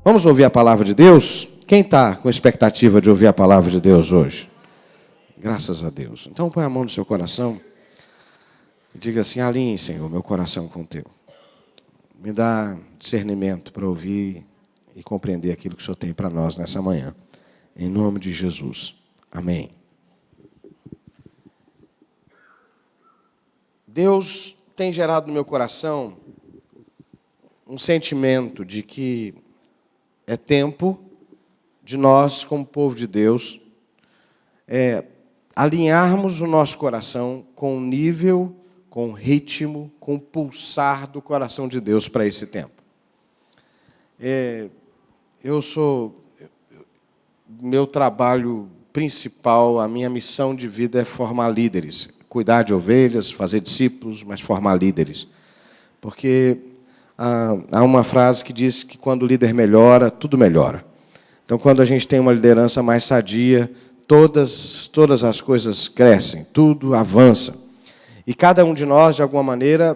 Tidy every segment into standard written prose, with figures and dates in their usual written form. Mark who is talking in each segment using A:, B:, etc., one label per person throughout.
A: Vamos ouvir a palavra de Deus? Quem está com expectativa de ouvir a palavra de Deus hoje? Graças a Deus. Então põe a mão no seu coração e diga assim: alinhe, Senhor, meu coração com o teu. Me dá discernimento para ouvir e compreender aquilo que o Senhor tem para nós nessa manhã. Em nome de Jesus. Amém. Deus tem gerado no meu coração um sentimento de que é tempo de nós, como povo de Deus, alinharmos o nosso coração com o nível, com o ritmo, com o pulsar do coração de Deus para esse tempo. Meu trabalho principal, a minha missão de vida é formar líderes. Cuidar de ovelhas, fazer discípulos, mas formar líderes. Porque há uma frase que diz que quando o líder melhora, tudo melhora. Então, quando a gente tem uma liderança mais sadia, todas as coisas crescem, tudo avança. E cada um de nós, de alguma maneira,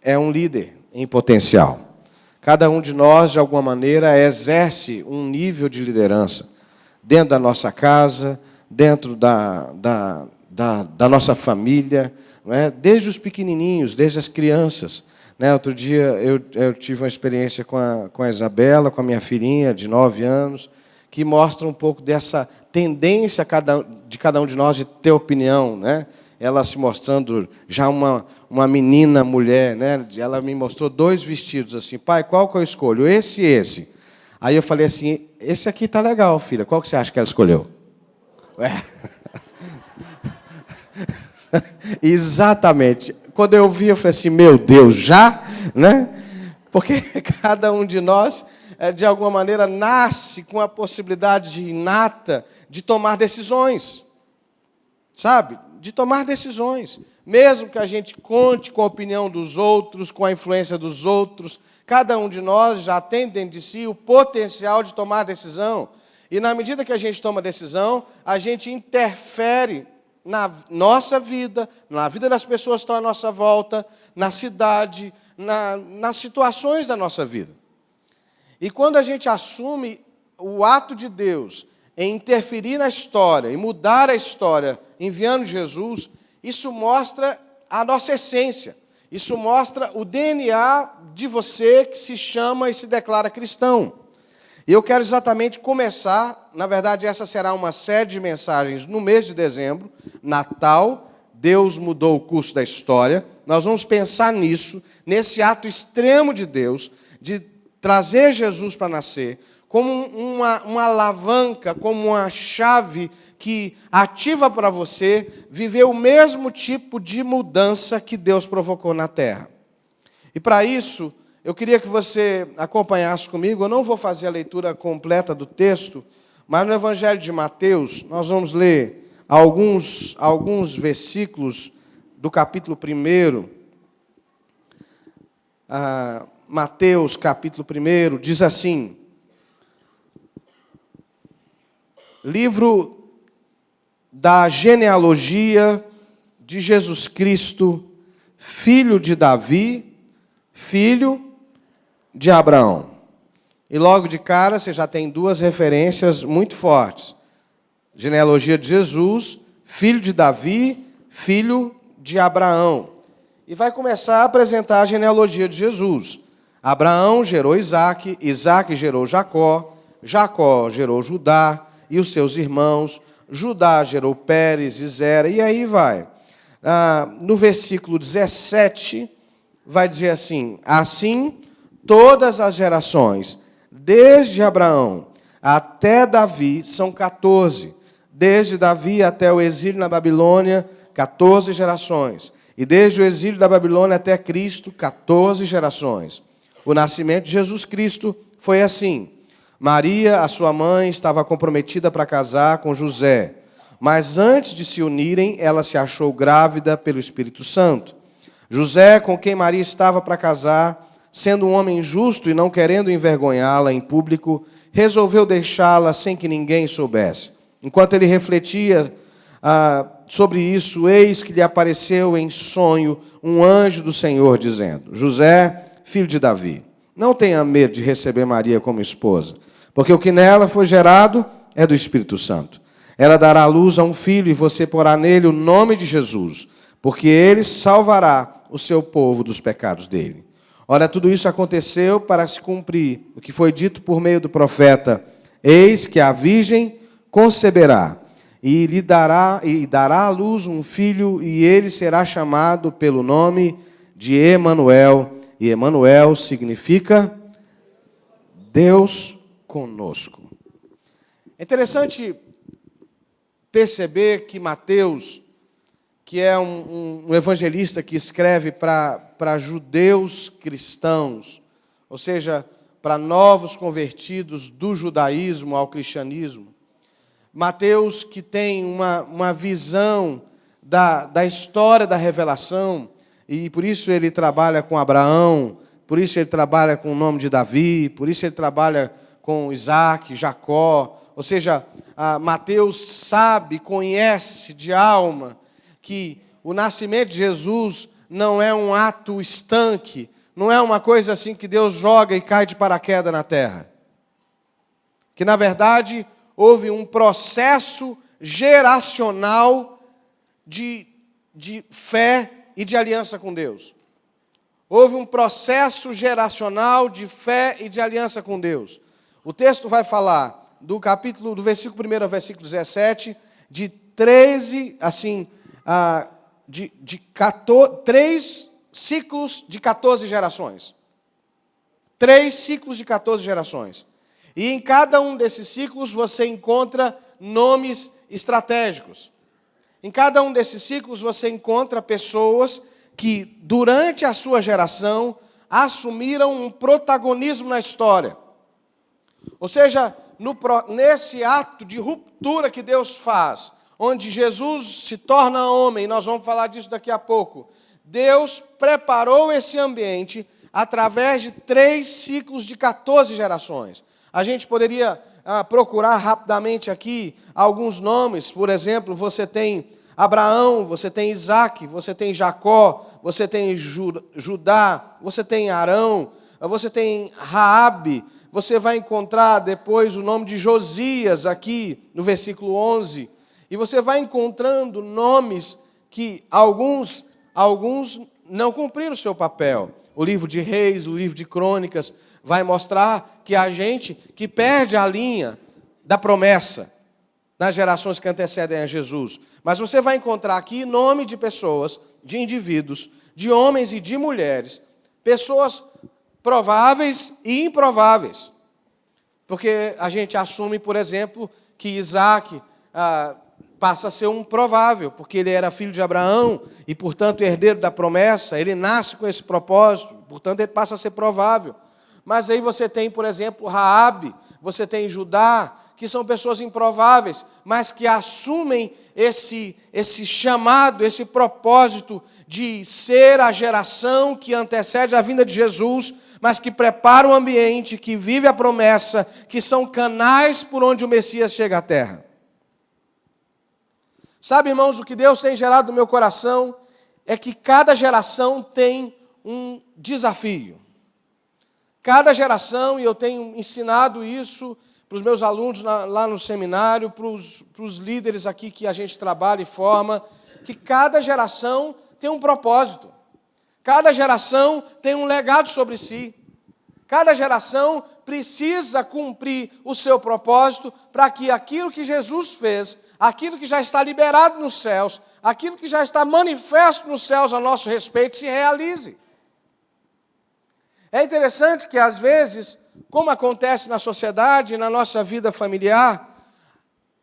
A: é um líder em potencial. Cada um de nós, de alguma maneira, exerce um nível de liderança dentro da nossa casa, dentro da nossa família, não é? Desde os pequenininhos, desde as crianças. Outro dia eu tive uma experiência com a Isabela, com a minha filhinha de 9 anos, que mostra um pouco dessa tendência de cada um de nós de ter opinião, né? Ela se mostrando já uma menina mulher, né? Ela me mostrou 2 vestidos assim: pai, qual que eu escolho? Esse e esse. Aí eu falei assim: esse aqui tá legal, filha. Qual que você acha que ela escolheu? Exatamente. Quando eu vi, eu falei assim: meu Deus, já? Né? Porque cada um de nós, de alguma maneira, nasce com a possibilidade inata de tomar decisões. Sabe? De tomar decisões. Mesmo que a gente conte com a opinião dos outros, com a influência dos outros, cada um de nós já tem dentro de si o potencial de tomar decisão. E na medida que a gente toma decisão, a gente interfere na nossa vida, na vida das pessoas que estão à nossa volta, na cidade, nas situações da nossa vida. E quando a gente assume o ato de Deus em interferir na história, em mudar a história, enviando Jesus, isso mostra a nossa essência. Isso mostra o DNA de você que se chama e se declara cristão. E eu quero exatamente começar, na verdade essa será uma série de mensagens no mês de dezembro, Natal, Deus mudou o curso da história. Nós vamos pensar nisso, nesse ato extremo de Deus, de trazer Jesus para nascer, como uma alavanca, como uma chave que ativa para você viver o mesmo tipo de mudança que Deus provocou na terra. E para isso, eu queria que você acompanhasse comigo. Eu não vou fazer a leitura completa do texto, mas no Evangelho de Mateus, nós vamos ler alguns versículos do capítulo 1. Mateus, capítulo 1, diz assim: livro da genealogia de Jesus Cristo, filho de Davi, filho de Abraão. E logo de cara você já tem 2 referências muito fortes. Genealogia de Jesus, filho de Davi, filho de Abraão. E vai começar a apresentar a genealogia de Jesus. Abraão gerou Isaque, Isaque gerou Jacó, Jacó gerou Judá e os seus irmãos, Judá gerou Pérez e Zera, e aí vai. No versículo 17, vai dizer assim: assim, todas as gerações, desde Abraão até Davi, são 14. Desde Davi até o exílio na Babilônia, 14 gerações. E desde o exílio da Babilônia até Cristo, 14 gerações. O nascimento de Jesus Cristo foi assim: Maria, a sua mãe, estava comprometida para casar com José, mas antes de se unirem, ela se achou grávida pelo Espírito Santo. José, com quem Maria estava para casar, sendo um homem justo e não querendo envergonhá-la em público, resolveu deixá-la sem que ninguém soubesse. Enquanto ele refletia sobre isso, eis que lhe apareceu em sonho um anjo do Senhor, dizendo: José, filho de Davi, Não tenha medo de receber Maria como esposa, porque o que nela foi gerado é do Espírito Santo. Ela dará à luz a um filho e você porá nele o nome de Jesus, porque ele salvará o seu povo dos pecados dele. Ora, tudo isso aconteceu para se cumprir o que foi dito por meio do profeta: eis que a virgem conceberá e dará à luz um filho, e ele será chamado pelo nome de Emanuel. E Emanuel significa Deus conosco. É interessante perceber que Mateus, que é um evangelista que escreve para judeus cristãos, ou seja, para novos convertidos do judaísmo ao cristianismo, Mateus, que tem uma visão da história da revelação, e por isso ele trabalha com Abraão, por isso ele trabalha com o nome de Davi, por isso ele trabalha com Isaac, Jacó. Ou seja, Mateus sabe, conhece de alma que o nascimento de Jesus não é um ato estanque, não é uma coisa assim que Deus joga e cai de paraquedas na terra. Que, na verdade, houve um processo geracional de fé e de aliança com Deus. Houve um processo geracional de fé e de aliança com Deus. O texto vai falar do versículo 1 ao versículo 17, de 13, assim, de 3 ciclos de 14 gerações. 3 ciclos de 14 gerações. E em cada um desses ciclos você encontra nomes estratégicos. Em cada um desses ciclos você encontra pessoas que, durante a sua geração, assumiram um protagonismo na história. Ou seja, nesse ato de ruptura que Deus faz, onde Jesus se torna homem, nós vamos falar disso daqui a pouco, Deus preparou esse ambiente através de 3 ciclos de 14 gerações. A gente poderia procurar rapidamente aqui alguns nomes. Por exemplo, você tem Abraão, você tem Isaac, você tem Jacó, você tem Judá, você tem Arão, você tem Raabe. Você vai encontrar depois o nome de Josias aqui no versículo 11. E você vai encontrando nomes que alguns não cumpriram o seu papel. O livro de Reis, o livro de Crônicas, vai mostrar que a gente que perde a linha da promessa nas gerações que antecedem a Jesus. Mas você vai encontrar aqui nome de pessoas, de indivíduos, de homens e de mulheres, pessoas prováveis e improváveis. Porque a gente assume, por exemplo, que Isaac passa a ser um provável, porque ele era filho de Abraão e, portanto, herdeiro da promessa. Ele nasce com esse propósito, portanto, ele passa a ser provável. Mas aí você tem, por exemplo, Raabe, você tem Judá, que são pessoas improváveis, mas que assumem esse chamado, esse propósito de ser a geração que antecede a vinda de Jesus, mas que prepara o ambiente, que vive a promessa, que são canais por onde o Messias chega à terra. Sabe, irmãos, o que Deus tem gerado no meu coração é que cada geração tem um desafio. Cada geração, e eu tenho ensinado isso para os meus alunos lá no seminário, para os líderes aqui que a gente trabalha e forma, que cada geração tem um propósito. Cada geração tem um legado sobre si. Cada geração precisa cumprir o seu propósito para que aquilo que Jesus fez, aquilo que já está liberado nos céus, aquilo que já está manifesto nos céus a nosso respeito, se realize. É interessante que, às vezes, como acontece na sociedade, na nossa vida familiar,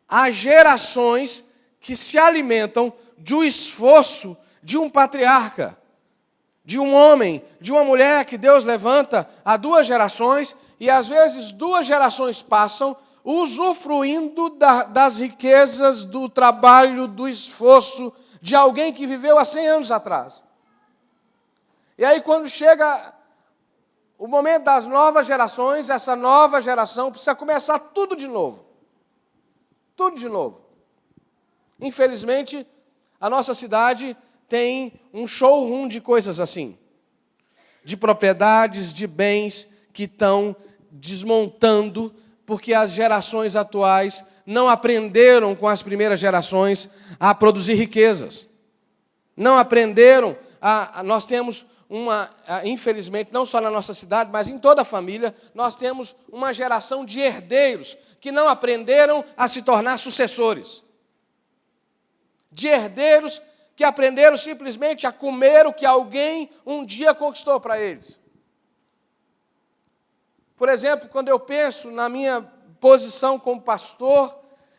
A: há gerações que se alimentam do esforço de um patriarca, de um homem, de uma mulher que Deus levanta há 2 gerações, e às vezes 2 gerações passam usufruindo das riquezas, do trabalho, do esforço de alguém que viveu há 100 anos atrás. E aí, quando chega o momento das novas gerações, essa nova geração precisa começar tudo de novo. Tudo de novo. Infelizmente, a nossa cidade tem um showroom de coisas assim. De propriedades, de bens que estão desmontando, porque as gerações atuais não aprenderam com as primeiras gerações a produzir riquezas. Não aprenderam nós temos infelizmente, não só na nossa cidade, mas em toda a família, nós temos uma geração de herdeiros que não aprenderam a se tornar sucessores. De herdeiros que aprenderam simplesmente a comer o que alguém um dia conquistou para eles. Por exemplo, quando eu penso na minha posição como pastor,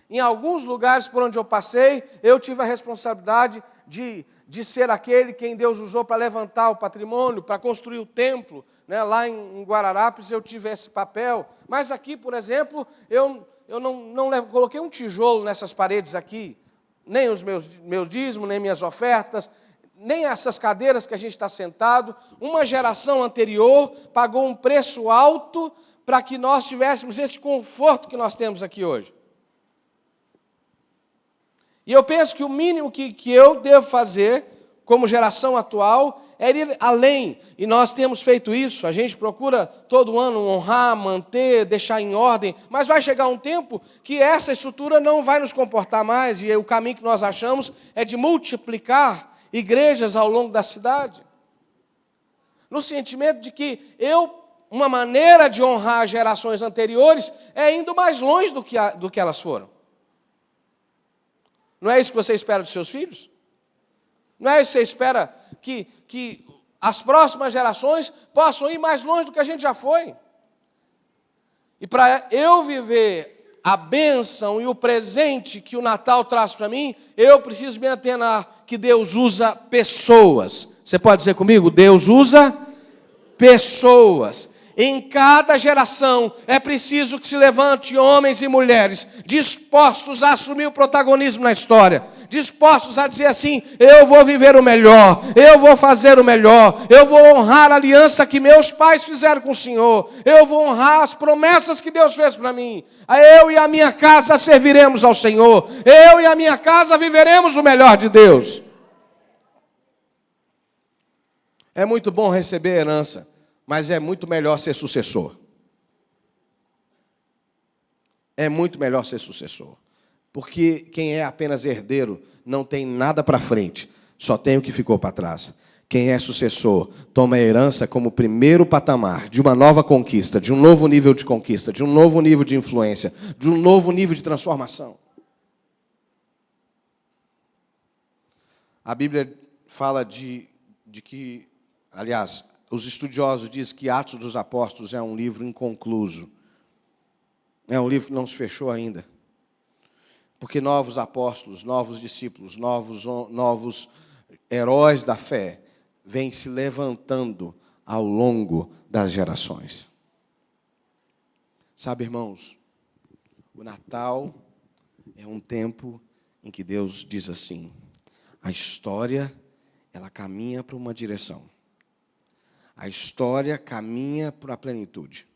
A: em alguns lugares por onde eu passei, eu tive a responsabilidade de ser aquele quem Deus usou para levantar o patrimônio, para construir o templo, né? Lá em Guararapes eu tive esse papel, mas aqui, por exemplo, eu não coloquei um tijolo nessas paredes aqui, nem os meus dízimos, nem minhas ofertas, nem essas cadeiras que a gente está sentado. Uma geração anterior pagou um preço alto para que nós tivéssemos esse conforto que nós temos aqui hoje. E eu penso que o mínimo que eu devo fazer, como geração atual, é ir além. E nós temos feito isso. A gente procura todo ano honrar, manter, deixar em ordem. Mas vai chegar um tempo que essa estrutura não vai nos comportar mais. E o caminho que nós achamos é de multiplicar igrejas ao longo da cidade. No sentimento de que uma maneira de honrar as gerações anteriores é indo mais longe do que elas foram. Não é isso que você espera dos seus filhos? Não é isso que você espera que as próximas gerações possam ir mais longe do que a gente já foi? E para eu viver a bênção e o presente que o Natal traz para mim, eu preciso me atenar que Deus usa pessoas. Você pode dizer comigo? Deus usa pessoas. Em cada geração é preciso que se levante homens e mulheres dispostos a assumir o protagonismo na história, dispostos a dizer assim: eu vou viver o melhor, eu vou fazer o melhor, eu vou honrar a aliança que meus pais fizeram com o Senhor, eu vou honrar as promessas que Deus fez para mim. Eu e a minha casa serviremos ao Senhor, eu e a minha casa viveremos o melhor de Deus. É muito bom receber herança, mas é muito melhor ser sucessor. É muito melhor ser sucessor. Porque quem é apenas herdeiro não tem nada para frente, só tem o que ficou para trás. Quem é sucessor toma a herança como primeiro patamar de uma nova conquista, de um novo nível de conquista, de um novo nível de influência, de um novo nível de transformação. A Bíblia fala de que, aliás, os estudiosos dizem que Atos dos Apóstolos é um livro inconcluso. É um livro que não se fechou ainda. Porque novos apóstolos, novos discípulos, novos heróis da fé vêm se levantando ao longo das gerações. Sabe, irmãos, o Natal é um tempo em que Deus diz assim: a história, ela caminha para uma direção. A história caminha para a plenitude.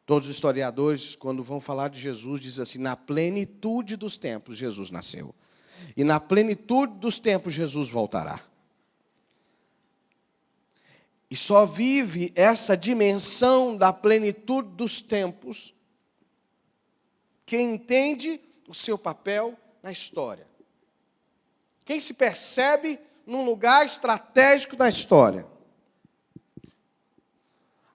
A: Todos os historiadores, quando vão falar de Jesus, dizem assim: na plenitude dos tempos, Jesus nasceu. E na plenitude dos tempos, Jesus voltará. E só vive essa dimensão da plenitude dos tempos quem entende o seu papel na história. Quem se percebe num lugar estratégico da história.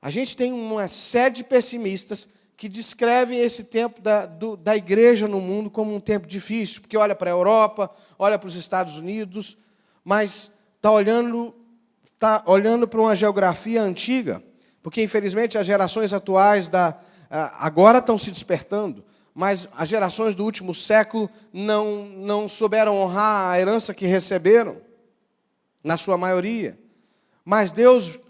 A: A gente tem uma série de pessimistas que descrevem esse tempo da igreja no mundo como um tempo difícil, porque olha para a Europa, olha para os Estados Unidos, mas está olhando para uma geografia antiga, porque, infelizmente, as gerações atuais agora estão se despertando, mas as gerações do último século não souberam honrar a herança que receberam, na sua maioria. Mas Deus,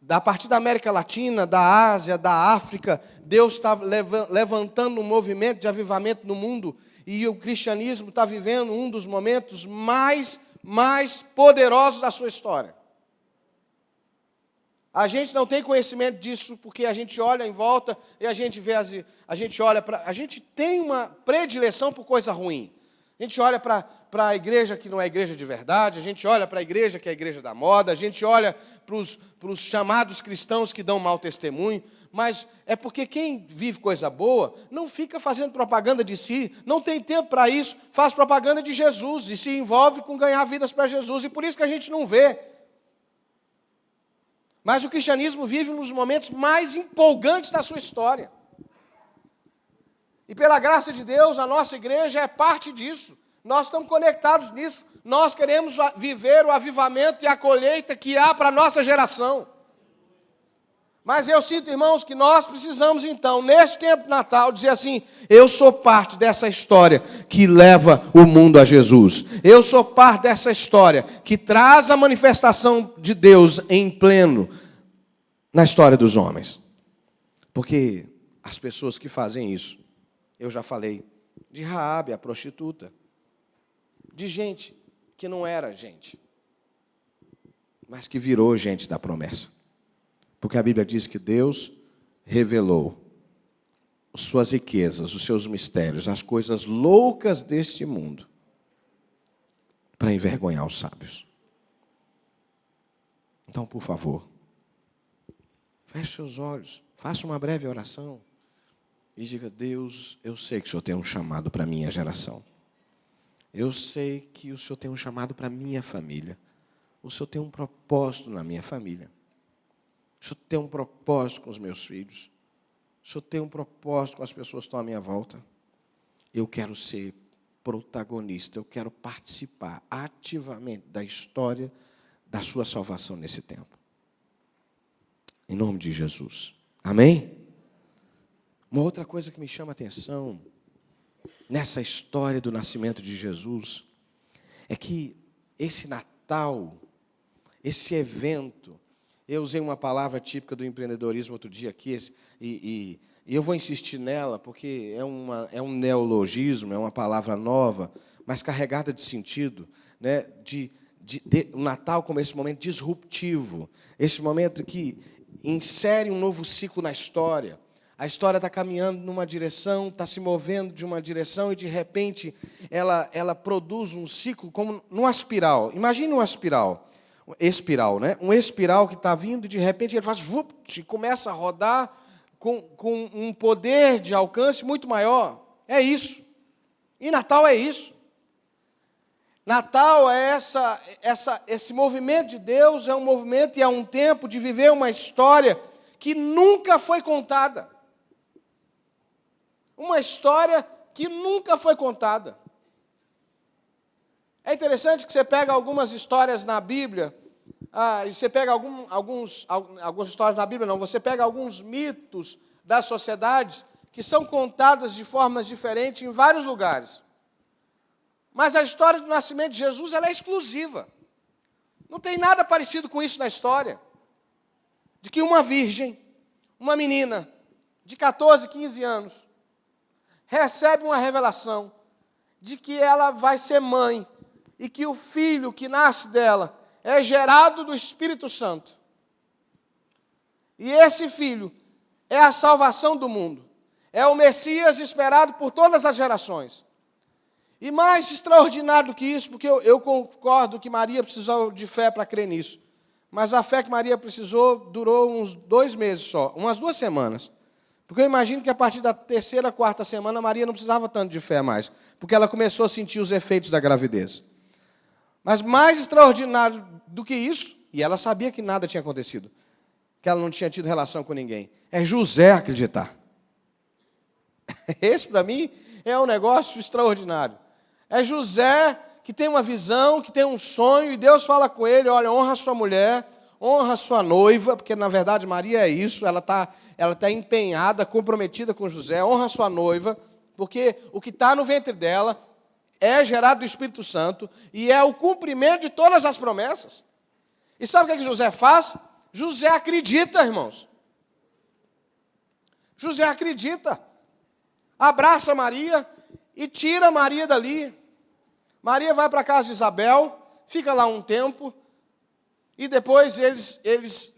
A: a partir da América Latina, da Ásia, da África, Deus está levantando um movimento de avivamento no mundo, e o cristianismo está vivendo um dos momentos mais poderosos da sua história. A gente não tem conhecimento disso porque a gente olha em volta e a gente tem uma predileção por coisa ruim. A gente olha para a igreja que não é igreja de verdade, a gente olha para a igreja que é a igreja da moda, a gente olha para os chamados cristãos que dão mau testemunho, mas é porque quem vive coisa boa não fica fazendo propaganda de si, não tem tempo para isso, faz propaganda de Jesus e se envolve com ganhar vidas para Jesus, e por isso que a gente não vê. Mas o cristianismo vive um dos momentos mais empolgantes da sua história. E pela graça de Deus, a nossa igreja é parte disso. Nós estamos conectados nisso. Nós queremos viver o avivamento e a colheita que há para a nossa geração. Mas eu sinto, irmãos, que nós precisamos, então, neste tempo de Natal, dizer assim, eu sou parte dessa história que leva o mundo a Jesus. Eu sou parte dessa história que traz a manifestação de Deus em pleno na história dos homens. Porque as pessoas que fazem isso, eu já falei, de Raabe, a prostituta, de gente que não era gente, mas que virou gente da promessa. Porque a Bíblia diz que Deus revelou suas riquezas, os seus mistérios, as coisas loucas deste mundo, para envergonhar os sábios. Então, por favor, feche seus olhos, faça uma breve oração e diga, Deus, eu sei que o Senhor tem um chamado para a minha geração. Eu sei que o Senhor tem um chamado para a minha família. O Senhor tem um propósito na minha família. O Senhor tem um propósito com os meus filhos. O Senhor tem um propósito com as pessoas que estão à minha volta. Eu quero ser protagonista, eu quero participar ativamente da história da sua salvação nesse tempo. Em nome de Jesus. Amém? Uma outra coisa que me chama a atenção nessa história do nascimento de Jesus é que esse Natal, esse evento, eu usei uma palavra típica do empreendedorismo outro dia aqui, e eu vou insistir nela, porque é um neologismo, é uma palavra nova, mas carregada de sentido, né? O Natal como esse momento disruptivo, esse momento que insere um novo ciclo na história. A história está caminhando numa direção, está se movendo de uma direção, e de repente ela produz um ciclo como numa espiral. Imagine uma espiral. Né? Um espiral que está vindo e de repente ele faz vupt, e começa a rodar com um poder de alcance muito maior. É isso. E Natal é isso. Natal é esse movimento de Deus, é um movimento e é um tempo de viver uma história que nunca foi contada. Uma história que nunca foi contada. É interessante que você pega algumas histórias na Bíblia, e você pega algumas histórias na Bíblia, não, você pega alguns mitos das sociedades que são contadas de formas diferentes em vários lugares. Mas a história do nascimento de Jesus, ela é exclusiva. Não tem nada parecido com isso na história. De que uma virgem, uma menina de 14, 15 anos, recebe uma revelação de que ela vai ser mãe e que o filho que nasce dela é gerado do Espírito Santo. E esse filho é a salvação do mundo. É o Messias esperado por todas as gerações. E mais extraordinário do que isso, porque eu concordo que Maria precisou de fé para crer nisso. Mas a fé que Maria precisou durou uns 2 meses só, umas 2 semanas. Porque eu imagino que a partir da 3ª, 4ª semana, Maria não precisava tanto de fé mais, porque ela começou a sentir os efeitos da gravidez. Mas mais extraordinário do que isso, e ela sabia que nada tinha acontecido, que ela não tinha tido relação com ninguém, é José acreditar. Esse, para mim, é um negócio extraordinário. É José que tem uma visão, que tem um sonho, e Deus fala com ele, olha, honra a sua mulher, honra a sua noiva, porque, na verdade, Maria é isso, ela está empenhada, comprometida com José, honra a sua noiva, porque o que está no ventre dela é gerado do Espírito Santo, e é o cumprimento de todas as promessas. E sabe o que José faz? José acredita, irmãos. José acredita. Abraça Maria e tira Maria dali. Maria vai para a casa de Isabel, fica lá um tempo, e depois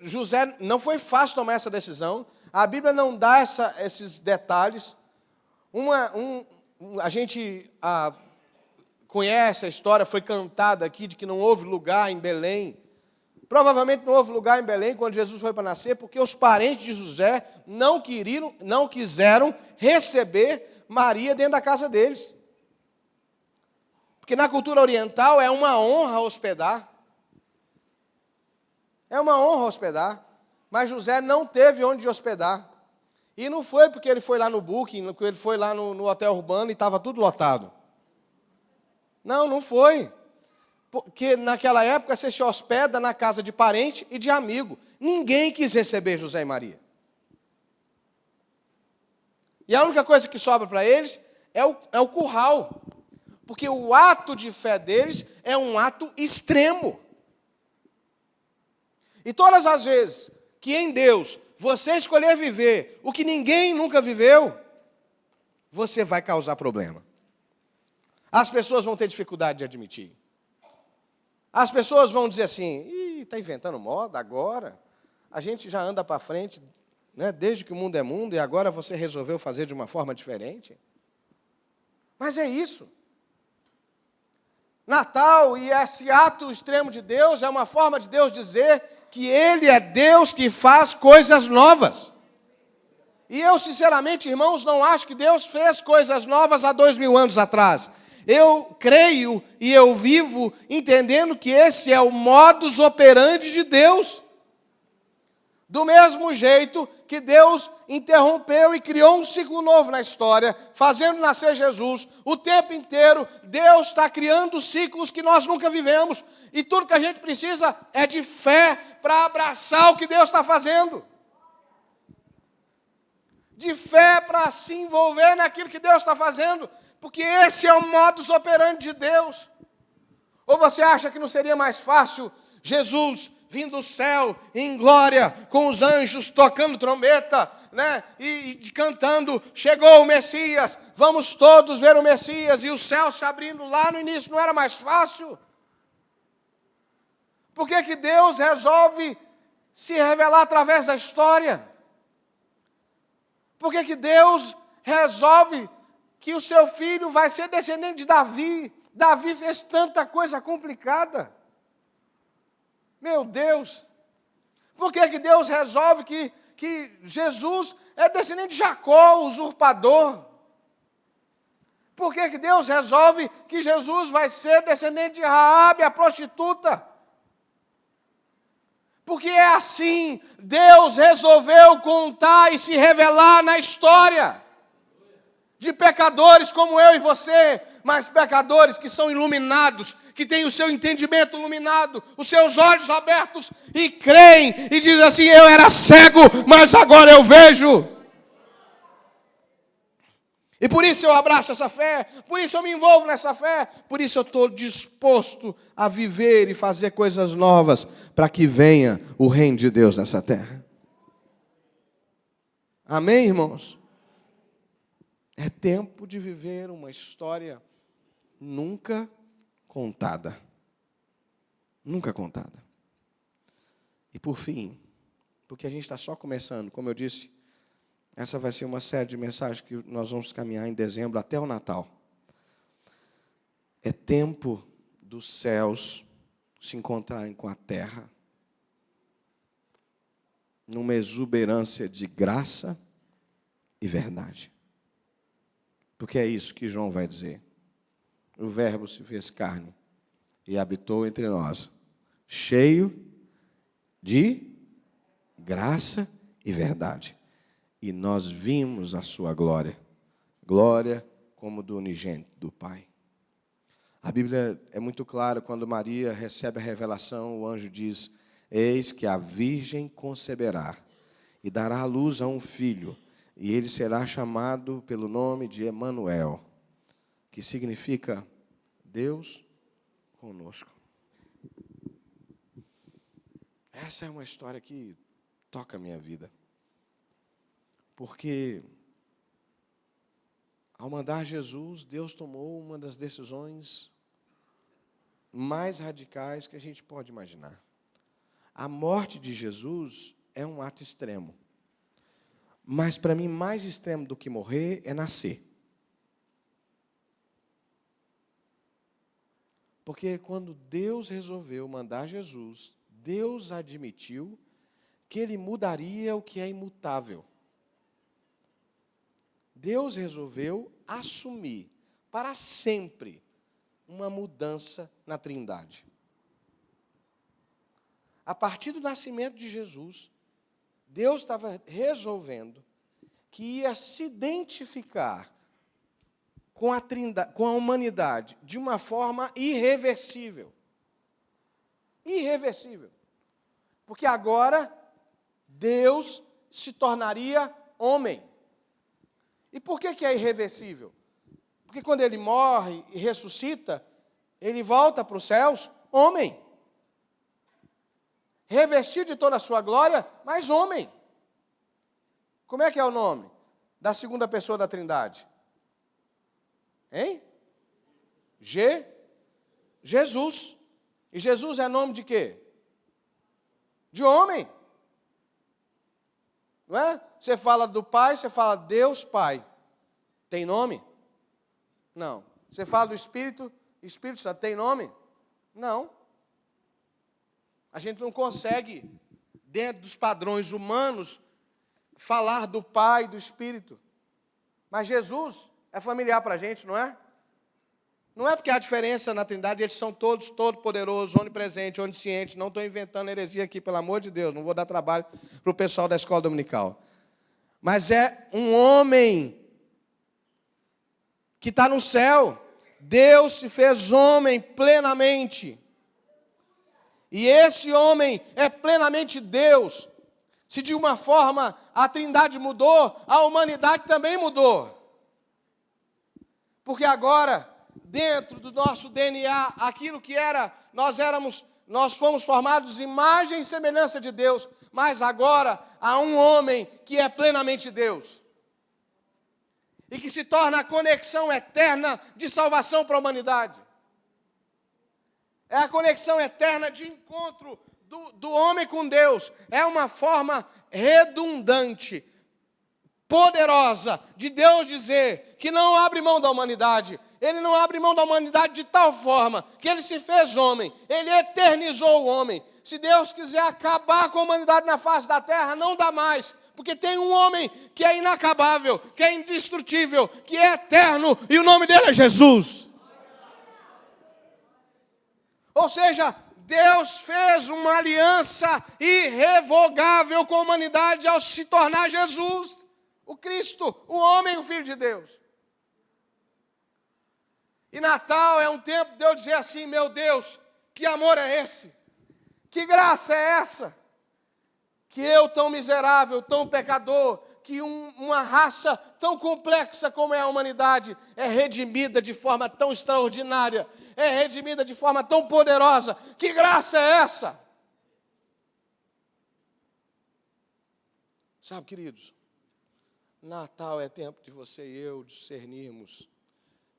A: José, não foi fácil tomar essa decisão, a Bíblia não dá esses detalhes. A gente conhece a história, foi cantada aqui, de que não houve lugar em Belém. Provavelmente não houve lugar em Belém quando Jesus foi para nascer, porque os parentes de José não quiseram receber Maria dentro da casa deles. Porque na cultura oriental é uma honra hospedar. É uma honra hospedar. Mas José não teve onde hospedar. E não foi porque ele foi lá no Booking, porque ele foi lá no hotel urbano e estava tudo lotado. Não, não foi. Porque naquela época você se hospeda na casa de parente e de amigo. Ninguém quis receber José e Maria. E a única coisa que sobra para eles é o curral. Porque o ato de fé deles é um ato extremo. E todas as vezes que em Deus você escolher viver o que ninguém nunca viveu, você vai causar problema. As pessoas vão ter dificuldade de admitir. As pessoas vão dizer assim, está inventando moda agora? A gente já anda para frente, né, desde que o mundo é mundo, e agora você resolveu fazer de uma forma diferente? Mas é isso. Natal e esse ato extremo de Deus é uma forma de Deus dizer que Ele é Deus que faz coisas novas. E eu, sinceramente, irmãos, não acho que Deus fez coisas novas há 2000 anos atrás. Eu creio e eu vivo entendendo que esse é o modus operandi de Deus. Do mesmo jeito que Deus interrompeu e criou um ciclo novo na história, fazendo nascer Jesus, o tempo inteiro Deus está criando ciclos que nós nunca vivemos. E tudo que a gente precisa é de fé para abraçar o que Deus está fazendo. De fé para se envolver naquilo que Deus está fazendo. Porque esse é o modus operandi de Deus. Ou você acha que não seria mais fácil Jesus vindo do céu em glória, com os anjos tocando trombeta, né? E cantando, chegou o Messias, vamos todos ver o Messias, e o céu se abrindo lá no início, não era mais fácil? Por que Deus resolve se revelar através da história? Por que Deus resolve que o seu filho vai ser descendente de Davi? Davi fez tanta coisa complicada. Meu Deus! Por que Deus resolve que Jesus é descendente de Jacó, o usurpador? Por que Deus resolve que Jesus vai ser descendente de Raabe, a prostituta? Porque é assim, Deus resolveu contar e se revelar na história. De pecadores como eu e você, mas pecadores que são iluminados, que têm o seu entendimento iluminado, os seus olhos abertos e creem e dizem assim, eu era cego, mas agora eu vejo. E por isso eu abraço essa fé, por isso eu me envolvo nessa fé, por isso eu estou disposto a viver e fazer coisas novas, para que venha o reino de Deus nessa terra. Amém, irmãos? É tempo de viver uma história nunca contada. Nunca contada. E por fim, porque a gente está só começando, como eu disse, essa vai ser uma série de mensagens que nós vamos caminhar em dezembro até o Natal. É tempo dos céus se encontrarem com a terra, numa exuberância de graça e verdade. Porque é isso que João vai dizer. O Verbo se fez carne e habitou entre nós, cheio de graça e verdade. E nós vimos a sua glória, glória como do unigênito do Pai. A Bíblia é muito clara, quando Maria recebe a revelação, o anjo diz, eis que a virgem conceberá e dará à luz a um filho, e ele será chamado pelo nome de Emanuel, que significa Deus conosco. Essa é uma história que toca a minha vida. Porque, ao mandar Jesus, Deus tomou uma das decisões mais radicais que a gente pode imaginar. A morte de Jesus é um ato extremo. Mas, para mim, mais extremo do que morrer é nascer. Porque quando Deus resolveu mandar Jesus, Deus admitiu que Ele mudaria o que é imutável. Deus resolveu assumir para sempre uma mudança na Trindade. A partir do nascimento de Jesus, Deus estava resolvendo que ia se identificar com a Trindade, com a humanidade de uma forma irreversível. Irreversível. Porque agora Deus se tornaria homem. E por que é irreversível? Porque quando ele morre e ressuscita, ele volta para os céus homem. Revestido de toda a sua glória, mas homem. Como é que é o nome da segunda pessoa da Trindade? Hein? Jesus. E Jesus é nome de quê? De homem. Não é? Você fala do Pai, você fala Deus Pai. Tem nome? Não. Você fala do Espírito Santo, tem nome? Não. A gente não consegue, dentro dos padrões humanos, falar do Pai e do Espírito. Mas Jesus é familiar para a gente, não é? Não é porque há diferença na Trindade, eles são todos todo-poderosos, onipresentes, oniscientes. Não estou inventando heresia aqui, pelo amor de Deus. Não vou dar trabalho para o pessoal da escola dominical. Mas é um homem que está no céu. Deus se fez homem plenamente. E esse homem é plenamente Deus. Se de uma forma a Trindade mudou, a humanidade também mudou. Porque agora, dentro do nosso DNA, aquilo que era, nós fomos formados imagem e semelhança de Deus, mas agora há um homem que é plenamente Deus. E que se torna a conexão eterna de salvação para a humanidade. É a conexão eterna de encontro do homem com Deus. É uma forma redundante, poderosa, de Deus dizer que não abre mão da humanidade. Ele não abre mão da humanidade de tal forma que Ele se fez homem. Ele eternizou o homem. Se Deus quiser acabar com a humanidade na face da terra, não dá mais. Porque tem um homem que é inacabável, que é indestrutível, que é eterno, e o nome dele é Jesus. Ou seja, Deus fez uma aliança irrevogável com a humanidade ao se tornar Jesus, o Cristo, o homem, o Filho de Deus. E Natal é um tempo de eu dizer assim, meu Deus, que amor é esse? Que graça é essa? Que eu, tão miserável, tão pecador, que uma raça tão complexa como é a humanidade, é redimida de forma tão extraordinária, é redimida de forma tão poderosa. Que graça é essa? Sabe, queridos, Natal é tempo de você e eu discernirmos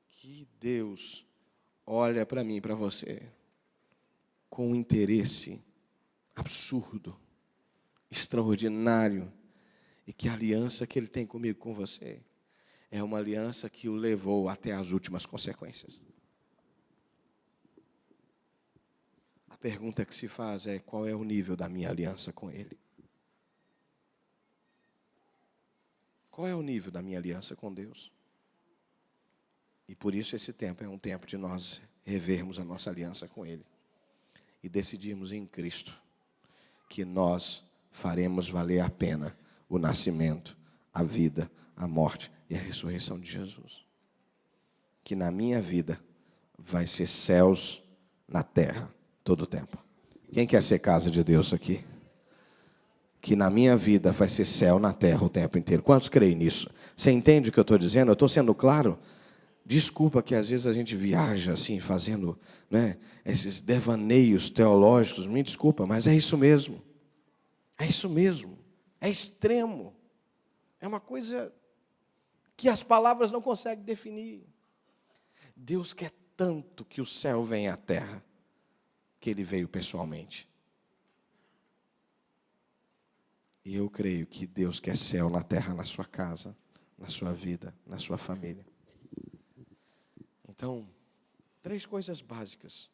A: que Deus olha para mim e para você com um interesse absurdo, extraordinário, e que a aliança que Ele tem comigo, com você, é uma aliança que o levou até as últimas consequências. A pergunta que se faz é: qual é o nível da minha aliança com Ele? Qual é o nível da minha aliança com Deus? E por isso esse tempo é um tempo de nós revermos a nossa aliança com Ele e decidirmos em Cristo que nós faremos valer a pena o nascimento, a vida, a morte e a ressurreição de Jesus. Que na minha vida vai ser céus na terra todo o tempo. Quem quer ser casa de Deus aqui? Que na minha vida vai ser céu na terra o tempo inteiro. Quantos creem nisso? Você entende o que eu estou dizendo? Eu estou sendo claro? Desculpa que às vezes a gente viaja assim, fazendo, né, esses devaneios teológicos. Me desculpa, mas é isso mesmo. É isso mesmo. É extremo. É uma coisa que as palavras não conseguem definir. Deus quer tanto que o céu venha à terra, que Ele veio pessoalmente. E eu creio que Deus quer céu na terra, na sua casa, na sua vida, na sua família. Então, 3 coisas básicas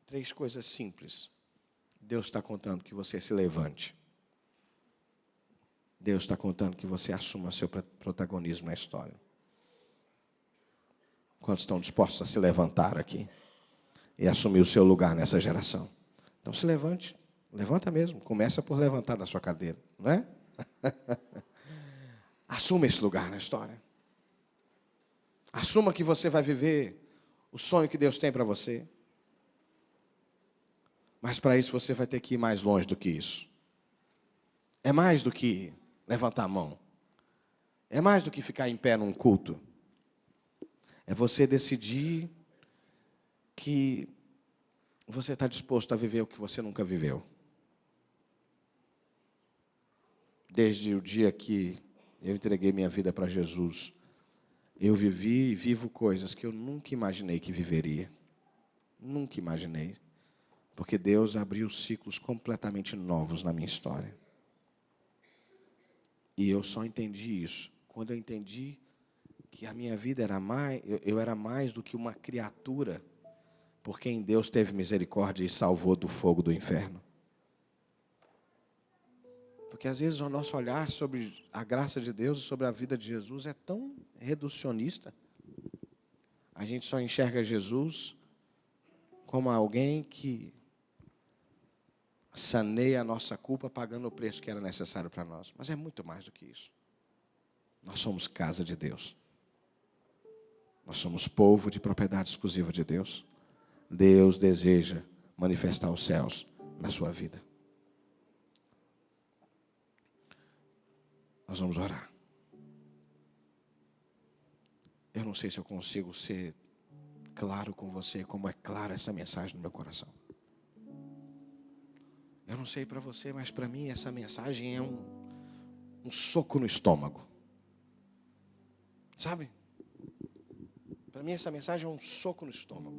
A: 3 coisas simples. Deus está contando que você se levante. Deus está contando que você assuma seu protagonismo na história. Quantos estão dispostos a se levantar aqui e assumir o seu lugar nessa geração? Então se levante. Levanta mesmo. Começa por levantar da sua cadeira, não é? Assuma esse lugar na história. Assuma que você vai viver o sonho que Deus tem para você. Mas para isso você vai ter que ir mais longe do que isso. É mais do que levantar a mão. É mais do que ficar em pé num culto. É você decidir que você está disposto a viver o que você nunca viveu. Desde o dia que eu entreguei minha vida para Jesus, eu vivi e vivo coisas que eu nunca imaginei que viveria. Nunca imaginei. Porque Deus abriu ciclos completamente novos na minha história. E eu só entendi isso quando eu entendi que a minha vida era mais, eu era mais do que uma criatura por quem Deus teve misericórdia e salvou do fogo do inferno. Porque às vezes o nosso olhar sobre a graça de Deus e sobre a vida de Jesus é tão reducionista. A gente só enxerga Jesus como alguém que saneia a nossa culpa pagando o preço que era necessário para nós. Mas é muito mais do que isso. Nós somos casa de Deus. Nós somos povo de propriedade exclusiva de Deus. Deus deseja manifestar os céus na sua vida. Nós vamos orar. Eu não sei se eu consigo ser claro com você, como é clara essa mensagem no meu coração. Eu não sei para você, mas para mim essa mensagem é um soco no estômago. Sabe? Para mim essa mensagem é um soco no estômago.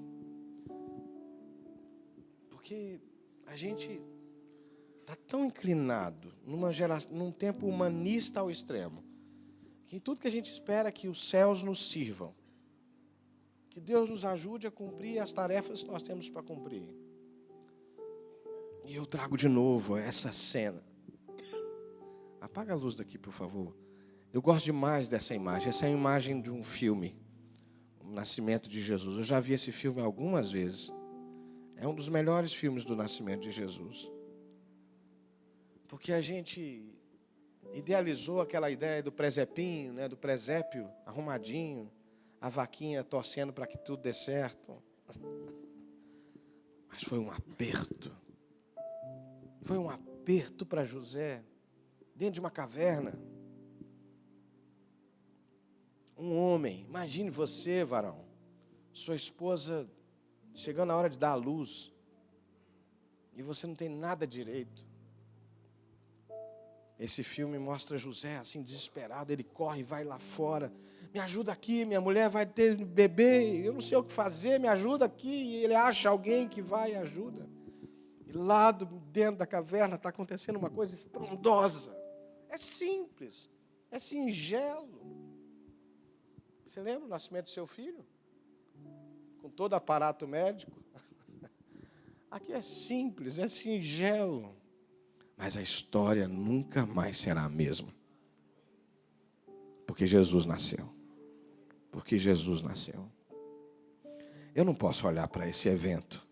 A: Porque a gente está tão inclinado num tempo humanista ao extremo, que tudo que a gente espera é que os céus nos sirvam. Que Deus nos ajude a cumprir as tarefas que nós temos para cumprir. E eu trago de novo essa cena. Apaga a luz daqui, por favor. Eu gosto demais dessa imagem. Essa é a imagem de um filme, O Nascimento de Jesus. Eu já vi esse filme algumas vezes. É um dos melhores filmes do nascimento de Jesus. Porque a gente idealizou aquela ideia do presepinho, né, do presépio arrumadinho, a vaquinha torcendo para que tudo dê certo. Mas foi um aperto. Foi um aperto para José, dentro de uma caverna. Um homem, imagine você, varão, sua esposa chegando a hora de dar à luz, e você não tem nada direito. Esse filme mostra José assim desesperado, ele corre e vai lá fora. Me ajuda aqui, minha mulher vai ter bebê, eu não sei o que fazer, me ajuda aqui. E ele acha alguém que vai e ajuda. E lá dentro da caverna está acontecendo uma coisa estrondosa. É simples, é singelo. Você lembra o nascimento do seu filho? Com todo aparato médico. Aqui é simples, é singelo. Mas a história nunca mais será a mesma. Porque Jesus nasceu. Porque Jesus nasceu. Eu não posso olhar para esse evento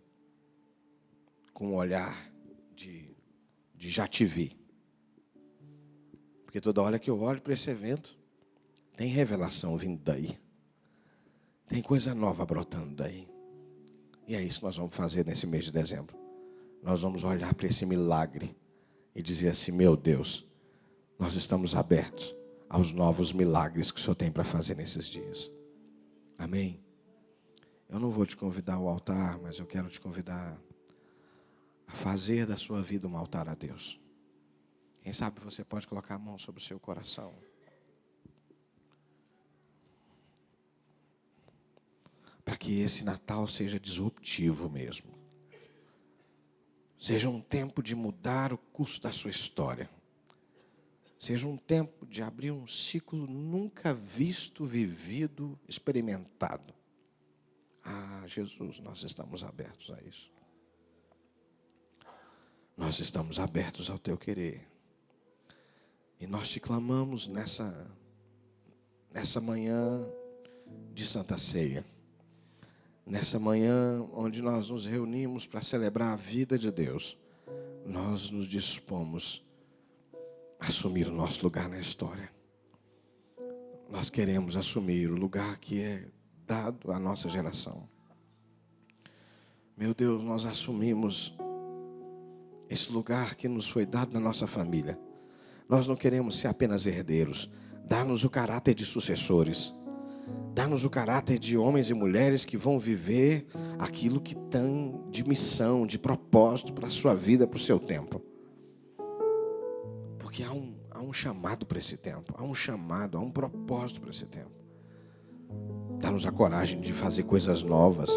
A: com um olhar de já te vi. Porque toda hora que eu olho para esse evento, tem revelação vindo daí. Tem coisa nova brotando daí. E é isso que nós vamos fazer nesse mês de dezembro. Nós vamos olhar para esse milagre e dizer assim, meu Deus, nós estamos abertos aos novos milagres que o Senhor tem para fazer nesses dias. Amém? Eu não vou te convidar ao altar, mas eu quero te convidar a fazer da sua vida um altar a Deus. Quem sabe você pode colocar a mão sobre o seu coração. Para que esse Natal seja disruptivo mesmo. Seja um tempo de mudar o curso da sua história. Seja um tempo de abrir um ciclo nunca visto, vivido, experimentado. Ah, Jesus, nós estamos abertos a isso. nós estamos abertos ao teu querer. E nós te clamamos nessa manhã de Santa Ceia. Nessa manhã onde nós nos reunimos para celebrar a vida de Deus. Nós nos dispomos a assumir o nosso lugar na história. Nós queremos assumir o lugar que é dado à nossa geração. Meu Deus, nós assumimos esse lugar que nos foi dado na nossa família. Nós não queremos ser apenas herdeiros. Dá-nos o caráter de sucessores. Dá-nos o caráter de homens e mulheres que vão viver aquilo que tem de missão, de propósito para a sua vida, para o seu tempo. Porque há um chamado para esse tempo. Há um chamado, há um propósito para esse tempo. Dá-nos a coragem de fazer coisas novas.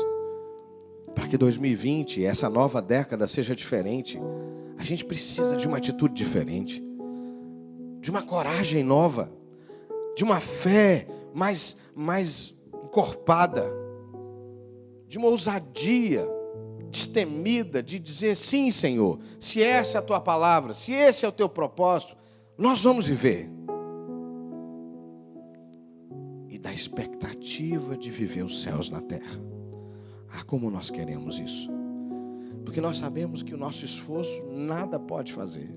A: Para que 2020, essa nova década, seja diferente. A gente precisa de uma atitude diferente. De uma coragem nova. De uma fé mais encorpada. De uma ousadia destemida de dizer: sim, Senhor, se essa é a tua palavra, se esse é o teu propósito, nós vamos viver. E da expectativa de viver os céus na terra. Ah, como nós queremos isso. Porque nós sabemos que o nosso esforço nada pode fazer.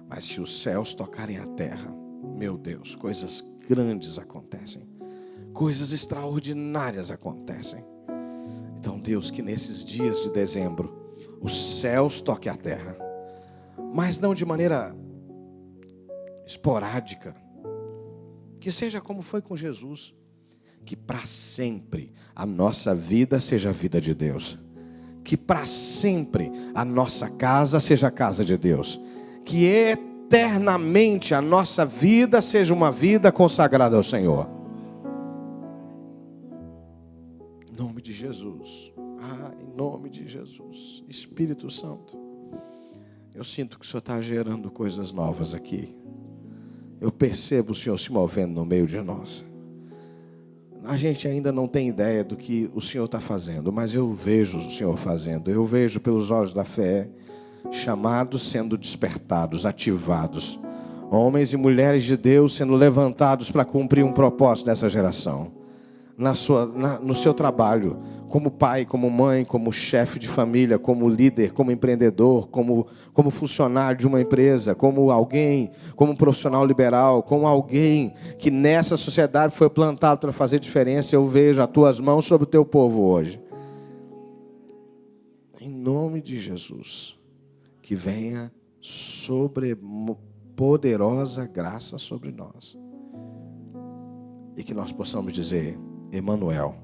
A: Mas se os céus tocarem a terra, meu Deus, coisas grandes acontecem. Coisas extraordinárias acontecem. Então, Deus, que nesses dias de dezembro, os céus toquem a terra. Mas não de maneira esporádica. Que seja como foi com Jesus. Que para sempre a nossa vida seja a vida de Deus. Que para sempre a nossa casa seja a casa de Deus. Que eternamente a nossa vida seja uma vida consagrada ao Senhor. Em nome de Jesus. Em nome de Jesus. Espírito Santo, eu sinto que o Senhor está gerando coisas novas aqui. Eu percebo o Senhor se movendo no meio de nós. A gente ainda não tem ideia do que o Senhor está fazendo, mas eu vejo o Senhor fazendo. Eu vejo pelos olhos da fé, chamados sendo despertados, ativados. Homens e mulheres de Deus sendo levantados para cumprir um propósito dessa geração. No seu trabalho, como pai, como mãe, como chefe de família, como líder, como empreendedor, como funcionário de uma empresa, como alguém, como profissional liberal, como alguém que nessa sociedade foi plantado para fazer diferença. Eu vejo as tuas mãos sobre o teu povo hoje. Em nome de Jesus, que venha poderosa graça sobre nós. E que nós possamos dizer: Emanuel,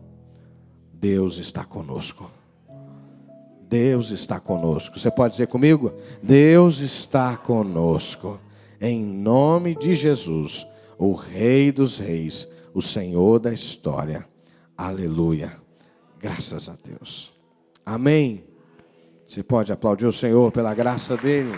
A: Deus está conosco. Deus está conosco. Você pode dizer comigo? Deus está conosco. Em nome de Jesus, o Rei dos Reis, o Senhor da história. Aleluia. Graças a Deus. Amém. Você pode aplaudir o Senhor pela graça dele.